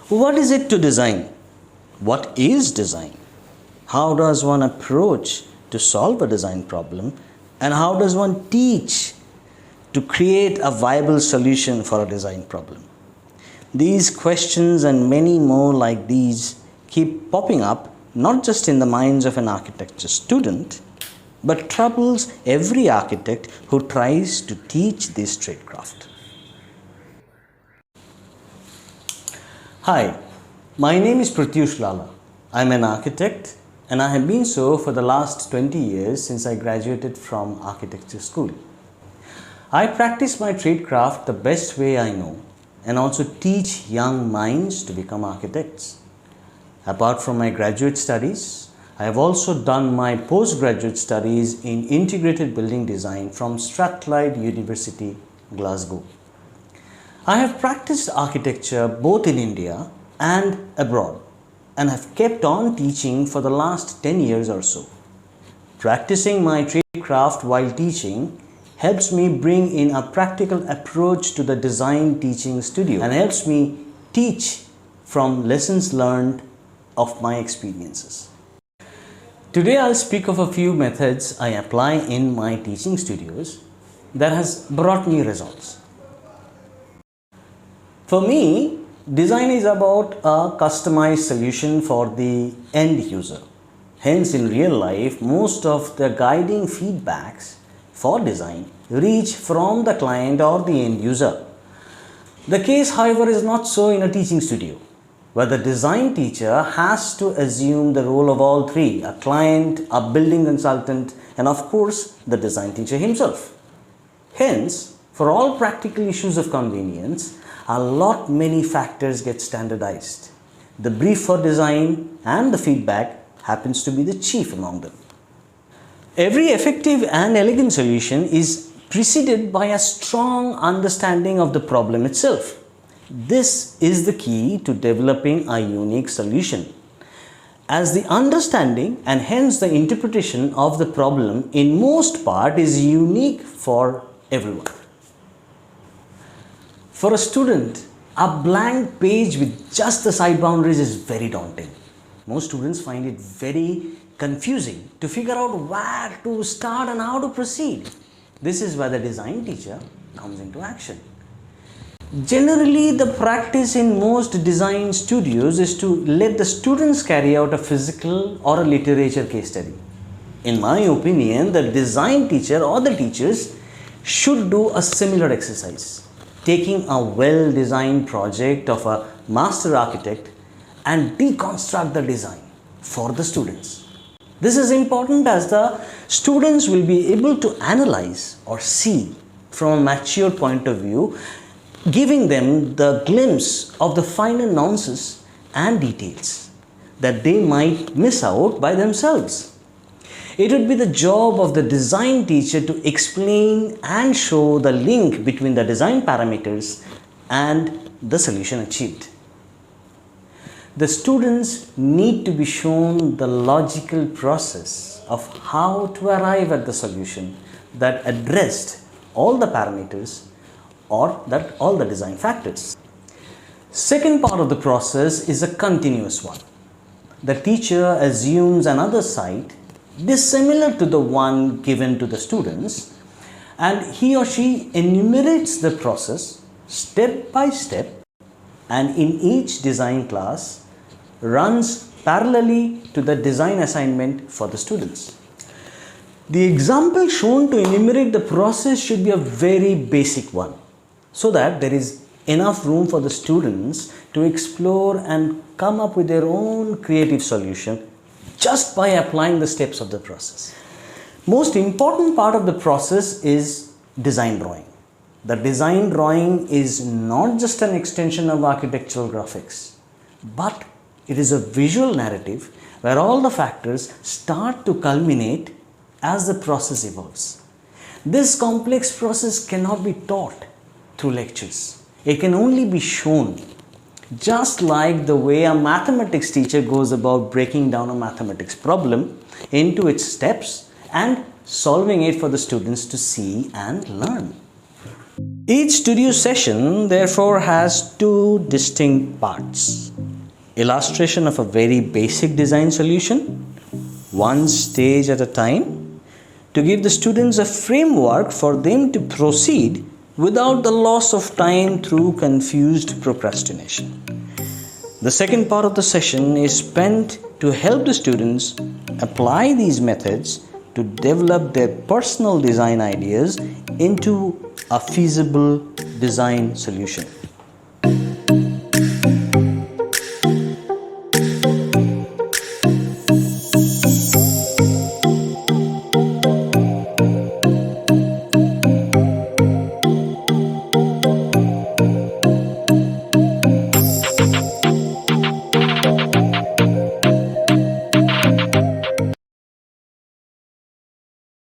What is it to design? What is design? How does one approach to solve a design problem? And how does one teach to create a viable solution for a design problem? These questions and many more like these keep popping up not just in the minds of an architecture student, but troubles every architect who tries to teach this tradecraft. Hi, my name is Protyush Lala. I'm an architect and I have been so for the last 20 years since I graduated from architecture school. I practice my tradecraft the best way I know and also teach young minds to become architects. Apart from my graduate studies, I have also done my postgraduate studies in integrated building design from Strathclyde University, Glasgow. I have practiced architecture both in India and abroad and have kept on teaching for the last 10 years or so. Practicing my tradecraft while teaching helps me bring in a practical approach to the design teaching studio and helps me teach from lessons learned of my experiences. Today I'll speak of a few methods I apply in my teaching studios that has brought me results. For me, design is about a customized solution for the end user. Hence, in real life, most of the guiding feedbacks for design reach from the client or the end user. The case, however, is not so in a teaching studio, where the design teacher has to assume the role of all three: a client, a building consultant, and of course, the design teacher himself. Hence, for all practical issues of convenience, many factors get standardized. The brief for design and the feedback happens to be the chief among them. Every effective and elegant solution is preceded by a strong understanding of the problem itself. This is the key to developing a unique solution, as the understanding and hence the interpretation of the problem in most part is unique for everyone. For a student, a blank page with just the side boundaries is very daunting. Most students find it very confusing to figure out where to start and how to proceed. This is where the design teacher comes into action. Generally, the practice in most design studios is to let the students carry out a physical or a literature case study. In my opinion, the design teacher or the teachers should do a similar exercise, taking a well-designed project of a master architect and deconstruct the design for the students. This is important as the students will be able to analyze or see from a mature point of view, giving them the glimpse of the finer nuances and details that they might miss out by themselves. It would be the job of the design teacher to explain and show the link between the design parameters and the solution achieved. The students need to be shown the logical process of how to arrive at the solution that addressed all the parameters or that all the design factors. Second part of the process is a continuous one. The teacher assumes another site dissimilar to the one given to the students, and he or she enumerates the process step by step, and in each design class runs parallelly to the design assignment for the students. The example shown to enumerate the process should be a very basic one, so that there is enough room for the students to explore and come up with their own creative solution just by applying the steps of the process. Most important part of the process is design drawing. The design drawing is not just an extension of architectural graphics, but it is a visual narrative where all the factors start to culminate as the process evolves. This complex process cannot be taught through lectures. It can only be shown, just like the way a mathematics teacher goes about breaking down a mathematics problem into its steps and solving it for the students to see and learn. Each studio session therefore has two distinct parts. illustration of a very basic design solution, one stage at a time, to give the students a framework for them to proceed without the loss of time through confused procrastination. The second part of the session is spent to help the students apply these methods to develop their personal design ideas into a feasible design solution.